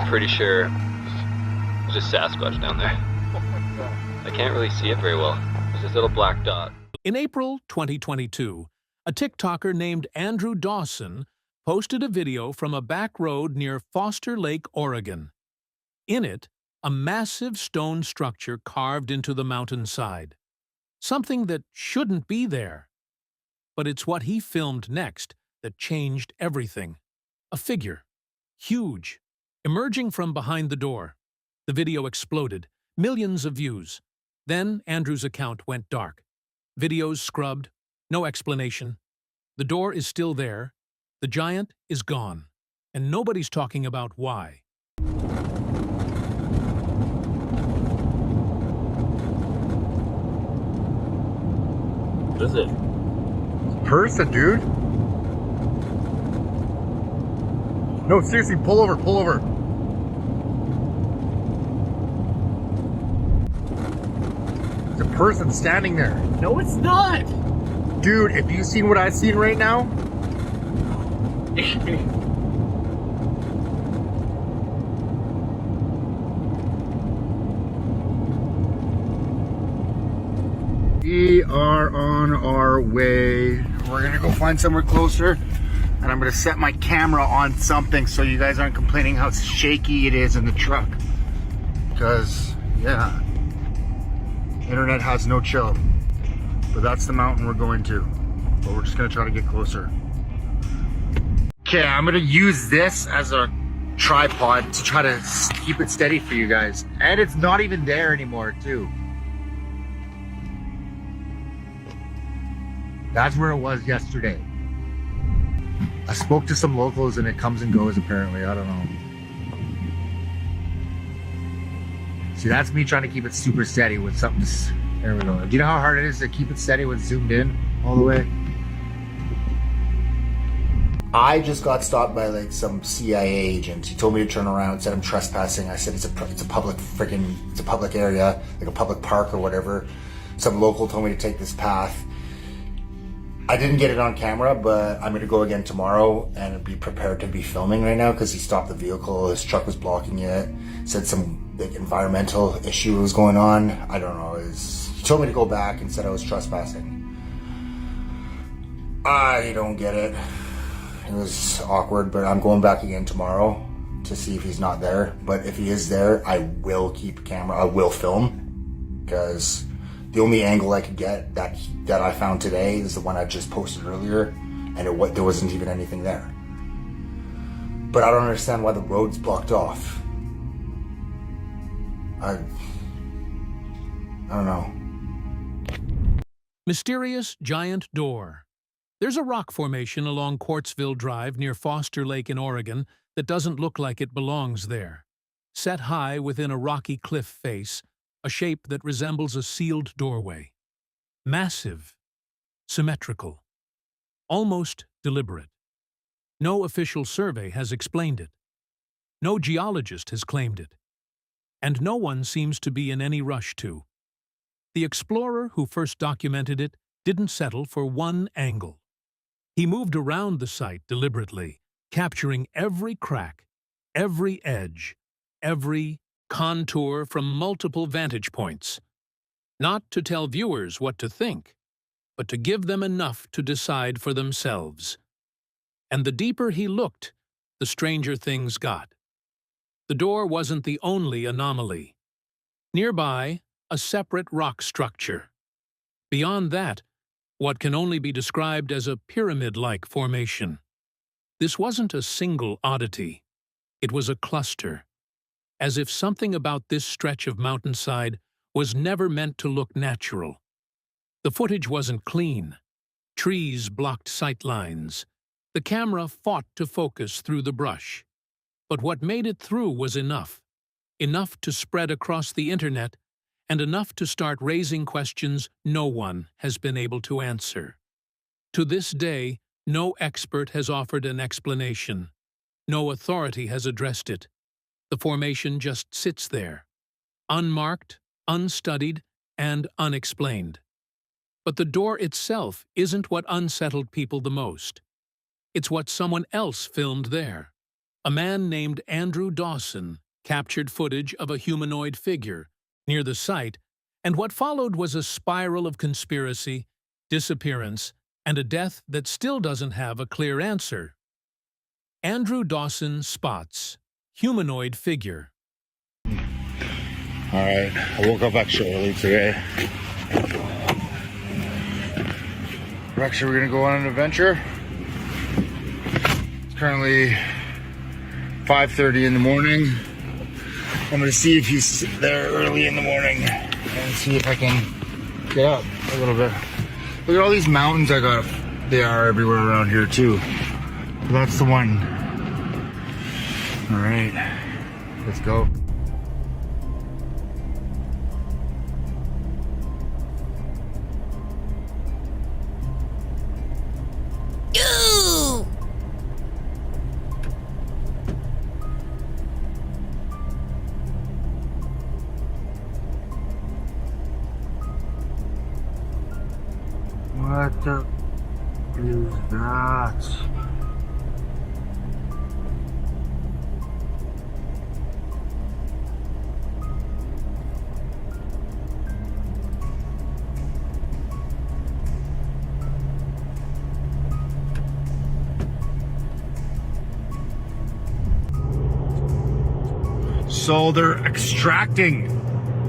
pretty sure there's a Sasquatch down there. I can't really see it very well. There's this little black dot. In April 2022, a TikToker named Andrew Dawson posted a video from a back road near Foster Lake, Oregon. In it, a massive stone structure carved into the mountainside. Something that shouldn't be there. But it's what he filmed next that changed everything. A figure. Huge. Emerging from behind the door. The video exploded. Millions of views. Then Andrew's account went dark. Videos scrubbed. No explanation. The door is still there. The giant is gone. And nobody's talking about why. What is it? Person, dude. No, seriously, pull over, pull over. There's a person standing there. No, it's not! Dude, if you seen what I've seen right now, we are on our way. We're gonna go find somewhere closer, and I'm gonna set my camera on something so you guys aren't complaining how shaky it is in the truck. Because, yeah, internet has no chill. But that's the mountain we're going to. But we're just gonna try to get closer. Okay, I'm gonna use this as a tripod to try to keep it steady for you guys. And it's not even there anymore, too. That's where it was yesterday. I spoke to some locals and it comes and goes apparently, I don't know. See, that's me trying to keep it super steady with something. There we go. Do you know how hard it is to keep it steady with zoomed in all the way? I just got stopped by like some CIA agent. He told me to turn around, said I'm trespassing. I said it's a public area, like a public park or whatever. Some local told me to take this path. I didn't get it on camera, but I'm gonna go again tomorrow and be prepared to be filming right now because he stopped the vehicle. His truck was blocking it. Said some like environmental issue was going on. I don't know. He told me to go back and said I was trespassing. I don't get it. It was awkward, but I'm going back again tomorrow to see if he's not there. But if he is there, I will keep a camera. I will film because the only angle I could get that I found today is the one I just posted earlier, and there wasn't even anything there. But I don't understand why the road's blocked off. I don't know. Mysterious giant door. There's a rock formation along Quartzville Drive near Foster Lake in Oregon that doesn't look like it belongs there. Set high within a rocky cliff face, a shape that resembles a sealed doorway. Massive, symmetrical, almost deliberate. No official survey has explained it. No geologist has claimed it. And no one seems to be in any rush to. The explorer who first documented it didn't settle for one angle. He moved around the site deliberately, capturing every crack, every edge, every contour from multiple vantage points. Not to tell viewers what to think, but to give them enough to decide for themselves. And the deeper he looked, the stranger things got. The door wasn't the only anomaly. Nearby, a separate rock structure. Beyond that, what can only be described as a pyramid-like formation. This wasn't a single oddity. It was a cluster, as if something about this stretch of mountainside was never meant to look natural. The footage wasn't clean. Trees blocked sight lines. The camera fought to focus through the brush. But what made it through was enough. Enough to spread across the internet, and enough to start raising questions no one has been able to answer. To this day, no expert has offered an explanation. No authority has addressed it. The formation just sits there, unmarked, unstudied, and unexplained. But the door itself isn't what unsettled people the most. It's what someone else filmed there. a man named Andrew Dawson captured footage of a humanoid figure near the site, and what followed was a spiral of conspiracy, disappearance, and a death that still doesn't have a clear answer. Andrew Dawson spots humanoid figure. Alright, I woke up extra early today. We're gonna go on an adventure. It's currently 5:30 in the morning. I'm gonna see if he's there early in the morning and see if I can get up a little bit. Look at all these mountains I got. They are everywhere around here too. That's the one. Alright, let's go. What the is that? So they're extracting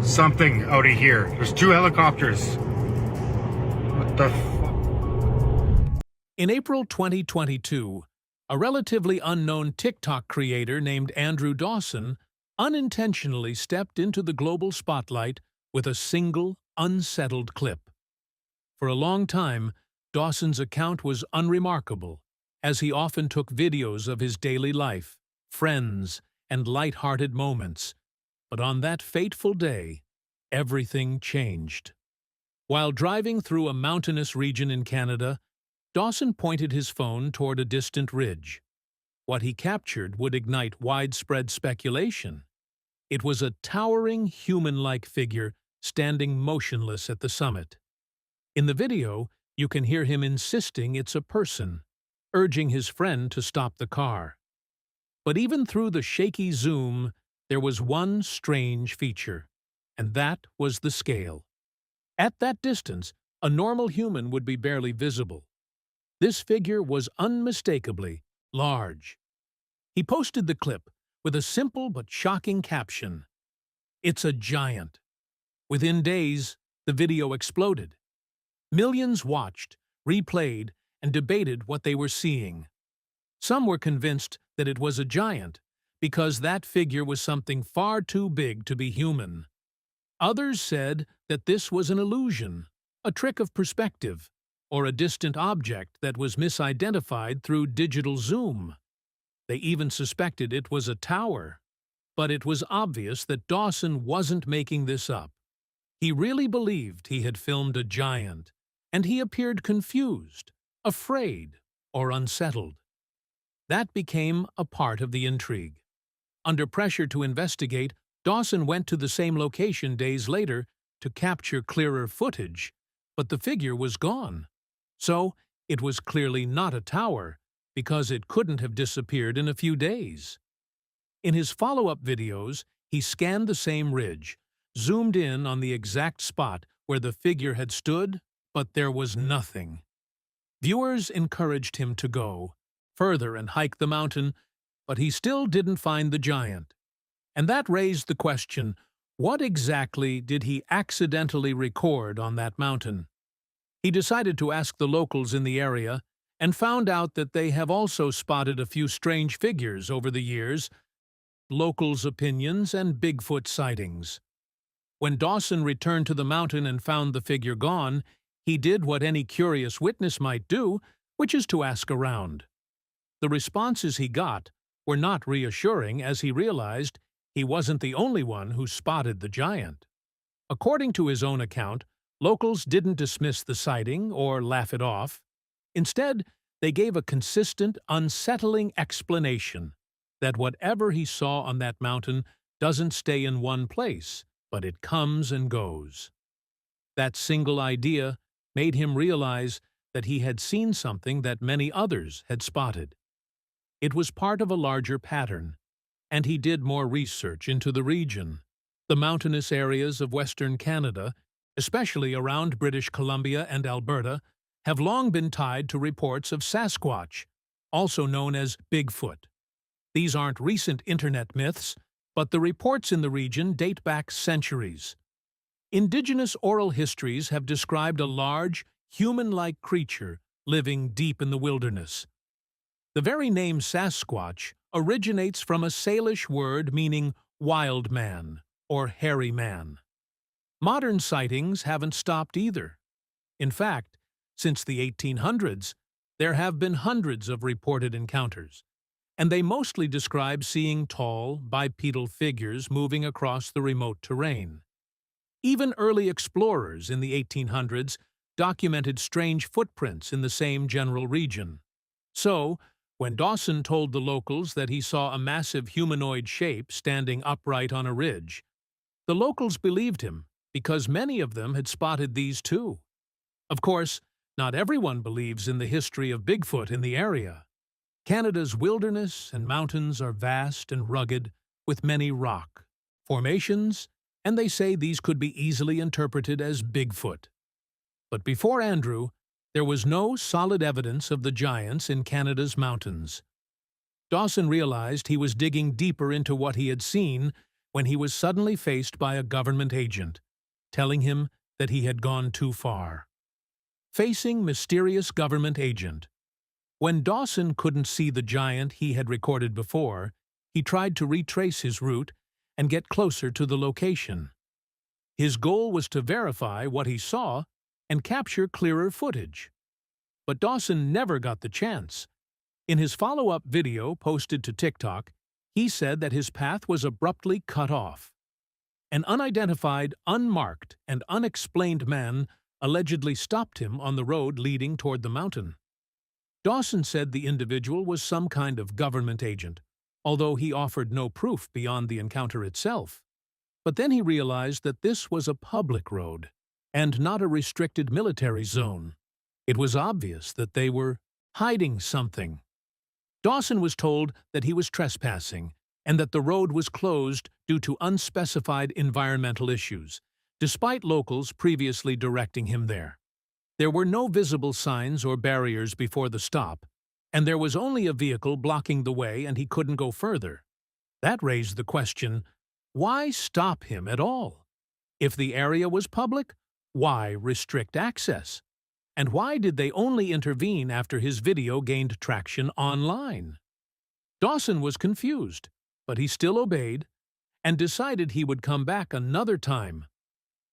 something out of here. There's 2 helicopters. What the fuck? In April 2022, a relatively unknown TikTok creator named Andrew Dawson unintentionally stepped into the global spotlight with a single, unsettled clip. For a long time, Dawson's account was unremarkable, as he often took videos of his daily life, friends, and light-hearted moments. But on that fateful day, everything changed. While driving through a mountainous region in Canada, Dawson pointed his phone toward a distant ridge. What he captured would ignite widespread speculation. It was a towering, human-like figure standing motionless at the summit. In the video, you can hear him insisting it's a person, urging his friend to stop the car. But even through the shaky zoom, there was one strange feature, and that was the scale. At that distance, a normal human would be barely visible. This figure was unmistakably large. He posted the clip with a simple but shocking caption: "It's a giant." Within days, the video exploded. Millions watched, replayed, and debated what they were seeing. Some were convinced that it was a giant, because that figure was something far too big to be human. Others said that this was an illusion, a trick of perspective, or a distant object that was misidentified through digital zoom. They even suspected it was a tower. But it was obvious that Dawson wasn't making this up. He really believed he had filmed a giant, and he appeared confused, afraid, or unsettled. That became a part of the intrigue. Under pressure to investigate, Dawson went to the same location days later to capture clearer footage, but the figure was gone. So, it was clearly not a tower, because it couldn't have disappeared in a few days. In his follow-up videos, he scanned the same ridge, zoomed in on the exact spot where the figure had stood, but there was nothing. Viewers encouraged him to go further and hike the mountain, but he still didn't find the giant. And that raised the question, what exactly did he accidentally record on that mountain? He decided to ask the locals in the area and found out that they have also spotted a few strange figures over the years, locals' opinions and Bigfoot sightings. When Dawson returned to the mountain and found the figure gone, he did what any curious witness might do, which is to ask around. The responses he got were not reassuring, as he realized he wasn't the only one who spotted the giant. According to his own account, locals didn't dismiss the sighting or laugh it off. Instead, they gave a consistent, unsettling explanation that whatever he saw on that mountain doesn't stay in one place, but it comes and goes. That single idea made him realize that he had seen something that many others had spotted. It was part of a larger pattern, and he did more research into the region. The mountainous areas of Western Canada, especially around British Columbia and Alberta, have long been tied to reports of Sasquatch, also known as Bigfoot. These aren't recent internet myths, but the reports in the region date back centuries. Indigenous oral histories have described a large, human-like creature living deep in the wilderness. The very name Sasquatch originates from a Salish word meaning wild man or hairy man. Modern sightings haven't stopped either. In fact, since the 1800s, there have been hundreds of reported encounters, and they mostly describe seeing tall, bipedal figures moving across the remote terrain. Even early explorers in the 1800s documented strange footprints in the same general region. So, when Dawson told the locals that he saw a massive humanoid shape standing upright on a ridge, the locals believed him because many of them had spotted these too. Of course, not everyone believes in the history of Bigfoot in the area. Canada's wilderness and mountains are vast and rugged, with many rock formations, and they say these could be easily interpreted as Bigfoot. But before Andrew, there was no solid evidence of the giants in Canada's mountains. Dawson realized he was digging deeper into what he had seen when he was suddenly faced by a government agent, telling him that he had gone too far. Facing mysterious government agent. When Dawson couldn't see the giant he had recorded before, he tried to retrace his route and get closer to the location. His goal was to verify what he saw and capture clearer footage. But Dawson never got the chance. In his follow-up video posted to TikTok, he said that his path was abruptly cut off. An unidentified, unmarked, and unexplained man allegedly stopped him on the road leading toward the mountain. Dawson said the individual was some kind of government agent, although he offered no proof beyond the encounter itself. But then he realized that this was a public road, and not a restricted military zone. It was obvious that they were hiding something. Dawson was told that he was trespassing, and that the road was closed due to unspecified environmental issues, despite locals previously directing him there. There were no visible signs or barriers before the stop, and there was only a vehicle blocking the way and he couldn't go further. That raised the question, why stop him at all? If the area was public, why restrict access? And why did they only intervene after his video gained traction online? Dawson was confused, but he still obeyed and decided he would come back another time.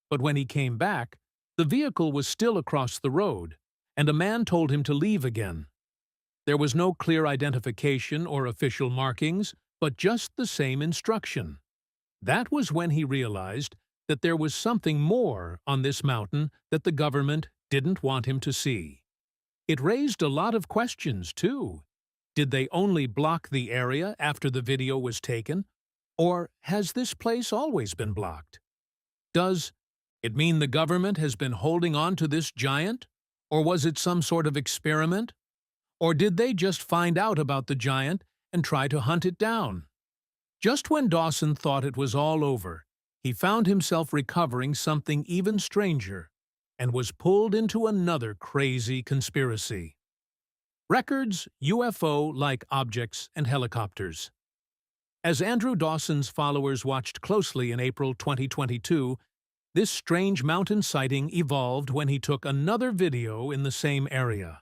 But when he came back, the vehicle was still across the road, and a man told him to leave again. There was no clear identification or official markings, but just the same instruction. That was when he realized that there was something more on this mountain that the government didn't want him to see. It raised a lot of questions, too. Did they only block the area after the video was taken? Or has this place always been blocked? Does it mean the government has been holding on to this giant? Or was it some sort of experiment? Or did they just find out about the giant and try to hunt it down? Just when Dawson thought it was all over, he found himself recovering something even stranger and was pulled into another crazy conspiracy. Records, UFO-like objects, and helicopters. As Andrew Dawson's followers watched closely in April 2022, this strange mountain sighting evolved when he took another video in the same area.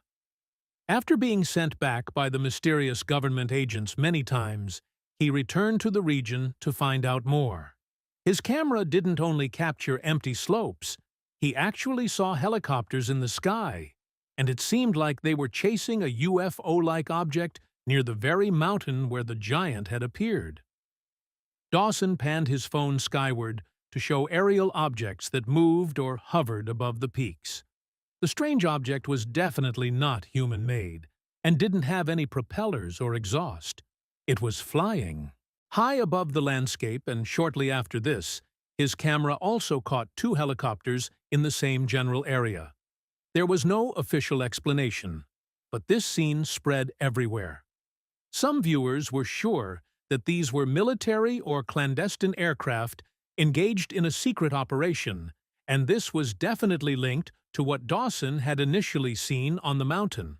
After being sent back by the mysterious government agents many times, he returned to the region to find out more. His camera didn't only capture empty slopes, he actually saw helicopters in the sky, and it seemed like they were chasing a UFO-like object near the very mountain where the giant had appeared. Dawson panned his phone skyward to show aerial objects that moved or hovered above the peaks. The strange object was definitely not human-made, and didn't have any propellers or exhaust. It was flying. High above the landscape, and shortly after this, his camera also caught two helicopters in the same general area. There was no official explanation, but this scene spread everywhere. Some viewers were sure that these were military or clandestine aircraft engaged in a secret operation, and this was definitely linked to what Dawson had initially seen on the mountain.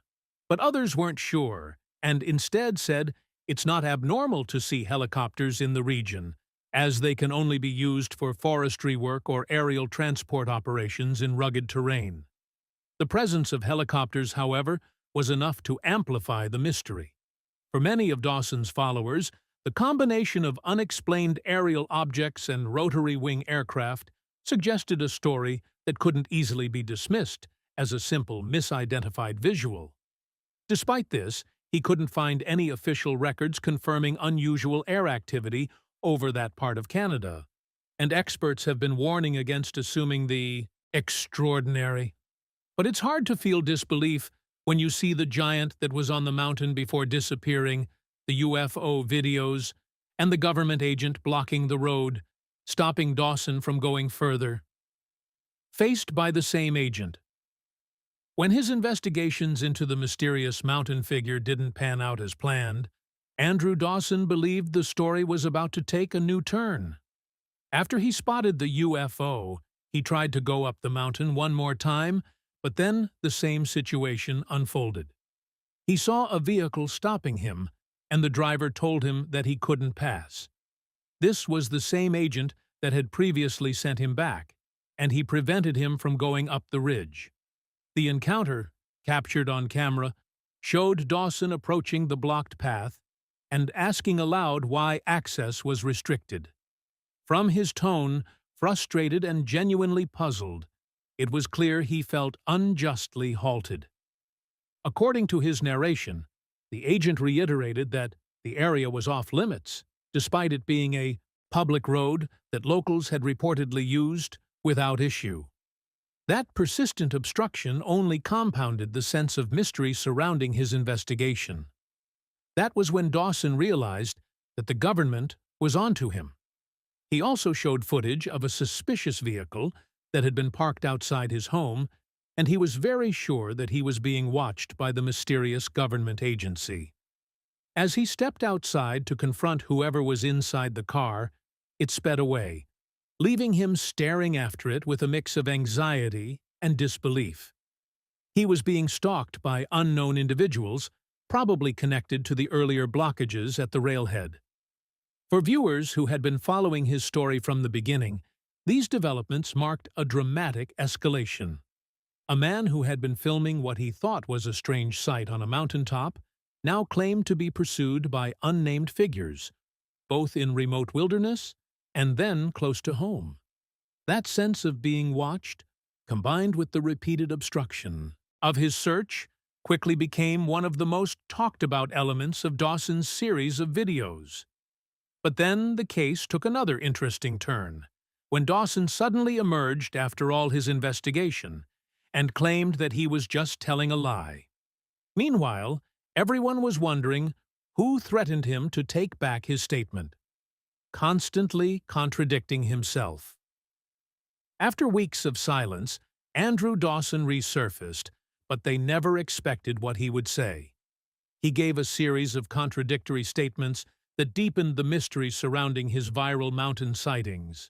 But others weren't sure, and instead said it's not abnormal to see helicopters in the region, as they can only be used for forestry work or aerial transport operations in rugged terrain. The presence of helicopters, however, was enough to amplify the mystery. For many of Dawson's followers, the combination of unexplained aerial objects and rotary wing aircraft suggested a story that couldn't easily be dismissed as a simple misidentified visual. Despite this, he couldn't find any official records confirming unusual air activity over that part of Canada, and experts have been warning against assuming the extraordinary. But it's hard to feel disbelief when you see the giant that was on the mountain before disappearing, the UFO videos, and the government agent blocking the road, stopping Dawson from going further. Faced by the same agent. When his investigations into the mysterious mountain figure didn't pan out as planned, Andrew Dawson believed the story was about to take a new turn. After he spotted the UFO, he tried to go up the mountain one more time, but then the same situation unfolded. He saw a vehicle stopping him, and the driver told him that he couldn't pass. This was the same agent that had previously sent him back, and he prevented him from going up the ridge. The encounter, captured on camera, showed Dawson approaching the blocked path and asking aloud why access was restricted. From his tone, frustrated and genuinely puzzled, it was clear he felt unjustly halted. According to his narration, the agent reiterated that the area was off-limits, despite it being a public road that locals had reportedly used without issue. That persistent obstruction only compounded the sense of mystery surrounding his investigation. That was when Dawson realized that the government was onto him. He also showed footage of a suspicious vehicle that had been parked outside his home, and he was very sure that he was being watched by the mysterious government agency. As he stepped outside to confront whoever was inside the car, it sped away, leaving him staring after it with a mix of anxiety and disbelief. He was being stalked by unknown individuals, probably connected to the earlier blockages at the railhead. For viewers who had been following his story from the beginning, these developments marked a dramatic escalation. A man who had been filming what he thought was a strange sight on a mountaintop now claimed to be pursued by unnamed figures, both in remote wilderness and then close to home. That sense of being watched, combined with the repeated obstruction of his search, quickly became one of the most talked-about elements of Dawson's series of videos. But then the case took another interesting turn, when Dawson suddenly emerged after all his investigation and claimed that he was just telling a lie. Meanwhile, everyone was wondering who threatened him to take back his statement, constantly contradicting himself. After weeks of silence, Andrew Dawson resurfaced, but they never expected what he would say. He gave a series of contradictory statements that deepened the mystery surrounding his viral mountain sightings.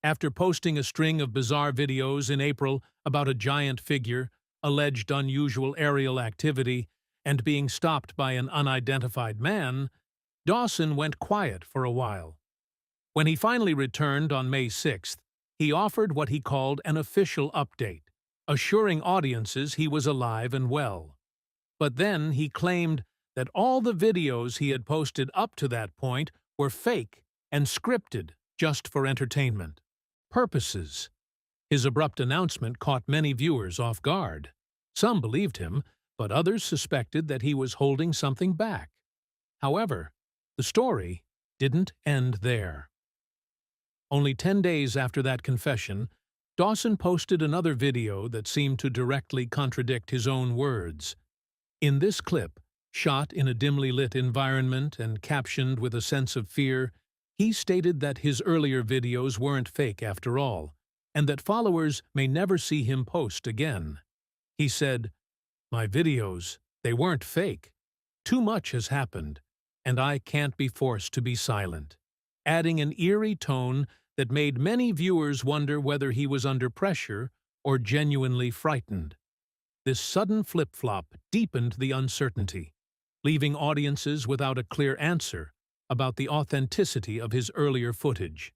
After posting a string of bizarre videos in April about a giant figure, alleged unusual aerial activity, and being stopped by an unidentified man, Dawson went quiet for a while. When he finally returned on May 6th, he offered what he called an official update, assuring audiences he was alive and well. But then he claimed that all the videos he had posted up to that point were fake and scripted just for entertainment purposes. His abrupt announcement caught many viewers off guard. Some believed him, but others suspected that he was holding something back. However, the story didn't end there. Only 10 days after that confession, Dawson posted another video that seemed to directly contradict his own words. In this clip, shot in a dimly lit environment and captioned with a sense of fear, he stated that his earlier videos weren't fake after all, and that followers may never see him post again. He said, "My videos, they weren't fake. Too much has happened, and I can't be forced to be silent, adding an eerie tone that made many viewers wonder whether he was under pressure or genuinely frightened. This sudden flip-flop deepened the uncertainty, leaving audiences without a clear answer about the authenticity of his earlier footage.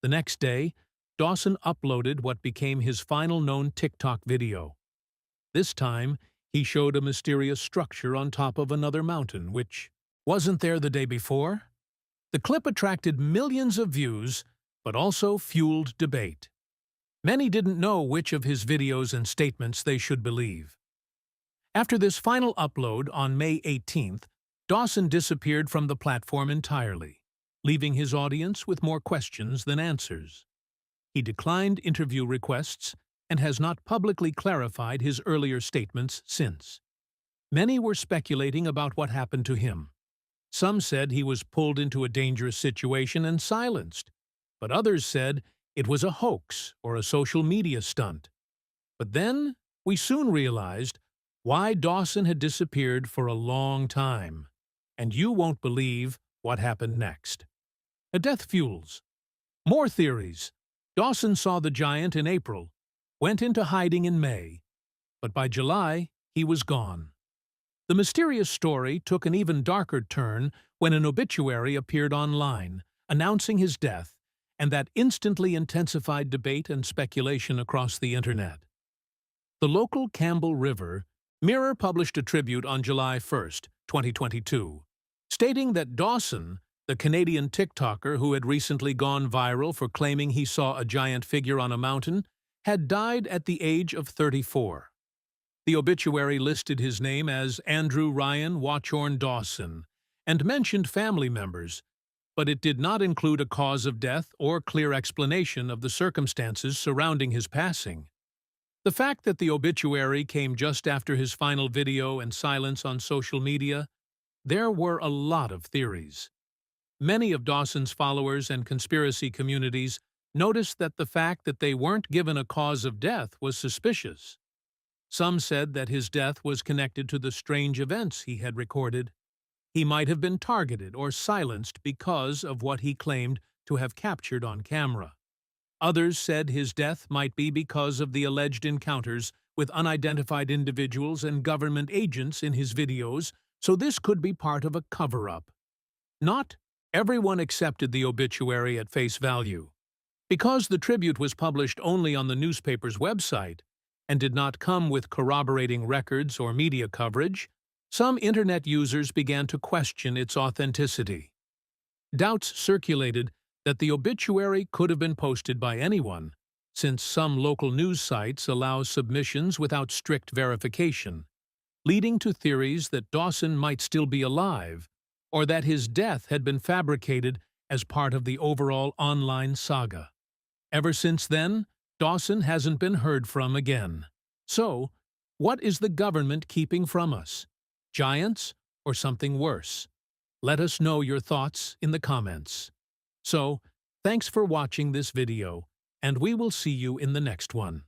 The next day, Dawson uploaded what became his final known TikTok video. This time, he showed a mysterious structure on top of another mountain, which wasn't there the day before. The clip attracted millions of views, but also fueled debate. Many didn't know which of his videos and statements they should believe. After this final upload on May 18th, Dawson disappeared from the platform entirely, leaving his audience with more questions than answers. He declined interview requests and has not publicly clarified his earlier statements since. Many were speculating about what happened to him. Some said he was pulled into a dangerous situation and silenced, but others said it was a hoax or a social media stunt. But then we soon realized why Dawson had disappeared for a long time, and you won't believe what happened next. A death fuels. More theories. Dawson saw the giant in April, went into hiding in May, but by July he was gone. The mysterious story took an even darker turn when an obituary appeared online, announcing his death, and that instantly intensified debate and speculation across the internet. The local Campbell River Mirror published a tribute on July 1st, 2022, stating that Dawson, the Canadian TikToker who had recently gone viral for claiming he saw a giant figure on a mountain, had died at the age of 34. The obituary listed his name as Andrew Ryan Watchorn Dawson and mentioned family members, but it did not include a cause of death or clear explanation of the circumstances surrounding his passing. The fact that the obituary came just after his final video and silence on social media, there were a lot of theories. Many of Dawson's followers and conspiracy communities noticed that the fact that they weren't given a cause of death was suspicious. Some said that his death was connected to the strange events he had recorded. He might have been targeted or silenced because of what he claimed to have captured on camera. Others said his death might be because of the alleged encounters with unidentified individuals and government agents in his videos, so this could be part of a cover-up. Not everyone accepted the obituary at face value. Because the tribute was published only on the newspaper's website and did not come with corroborating records or media coverage, some internet users began to question its authenticity. Doubts circulated that the obituary could have been posted by anyone, since some local news sites allow submissions without strict verification, leading to theories that Dawson might still be alive, or that his death had been fabricated as part of the overall online saga. Ever since then, Dawson hasn't been heard from again. So, what is the government keeping from us? Giants or something worse? Let us know your thoughts in the comments. So, thanks for watching this video, and we will see you in the next one.